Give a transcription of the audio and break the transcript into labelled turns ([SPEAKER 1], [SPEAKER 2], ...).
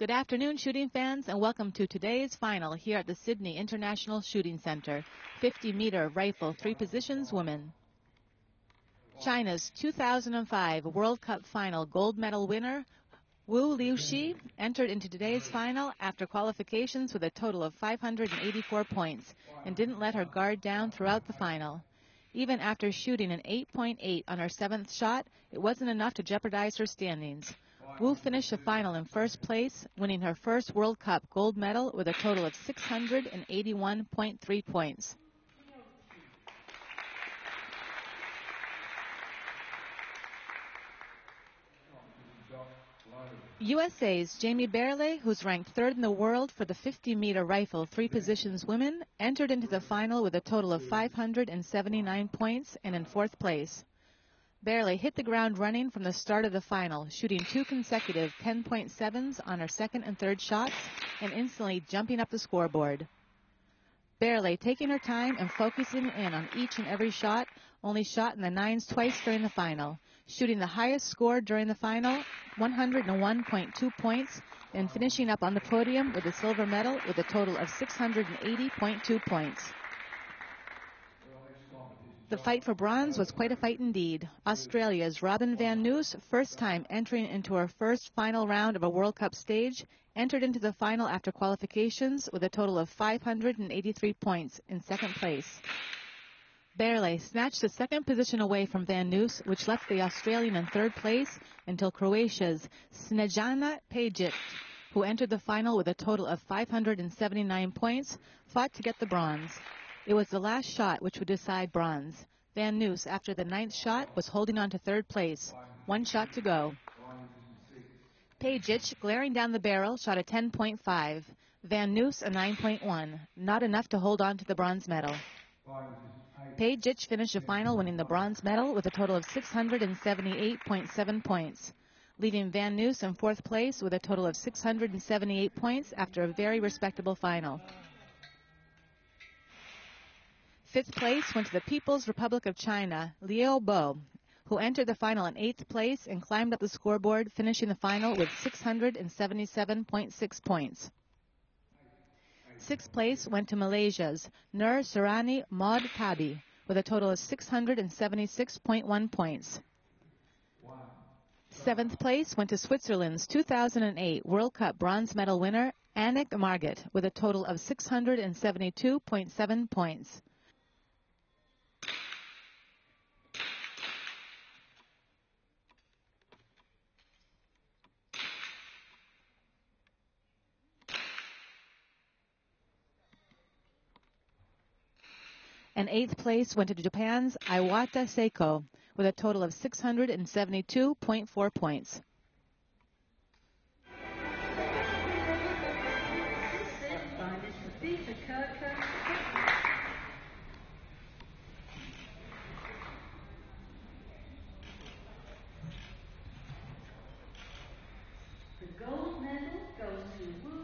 [SPEAKER 1] Good afternoon, shooting fans, and welcome to today's final here at the Sydney International Shooting Center, 50-meter rifle, three positions women. China's 2005 World Cup final gold medal winner, Wu Liuxi, entered into today's final after qualifications with a total of 584 points and didn't let her guard down throughout the final. Even after shooting an 8.8 on her seventh shot, it wasn't enough to jeopardize her standings. Wu finished the final in first place, winning her first World Cup gold medal with a total of 681.3 points. USA's Jamie Bairley, who's ranked third in the world for the 50-meter rifle three positions women, entered into the final with a total of 579 points and in fourth place. Bairley hit the ground running from the start of the final, shooting two consecutive 10.7s on her second and third shots and instantly jumping up the scoreboard. Bairley, taking her time and focusing in on each and every shot, only shot in the nines twice during the final, shooting the highest score during the final, 101.2 points, and finishing up on the podium with a silver medal with a total of 680.2 points. The fight for bronze was quite a fight indeed. Australia's Robin van Nuys, first time entering into her first final round of a World Cup stage, entered into the final after qualifications with a total of 583 points in second place. Bairley snatched the second position away from van Nuys, which left the Australian in third place until Croatia's Snejana Pejic, who entered the final with a total of 579 points, fought to get the bronze. It was the last shot which would decide bronze. Van Nuys, after the ninth shot, was holding on to third place. One shot to go. Pejic, glaring down the barrel, shot a 10.5. Van Nuys a 9.1. Not enough to hold on to the bronze medal. Pejic finished the final winning the bronze medal with a total of 678.7 points, leaving Van Nuys in fourth place with a total of 678 points after a very respectable final. Fifth place went to the People's Republic of China, Liu Bo, who entered the final in eighth place and climbed up the scoreboard, finishing the final with 677.6 points. Sixth place went to Malaysia's Nur Surani Maud Kabi with a total of 676.1 points. Seventh place went to Switzerland's 2008 World Cup bronze medal winner Annick Marget with a total of 672.7 points. And eighth place went to Japan's Iwata Seiko with a total of 672.4 points.
[SPEAKER 2] The gold medal goes to Wu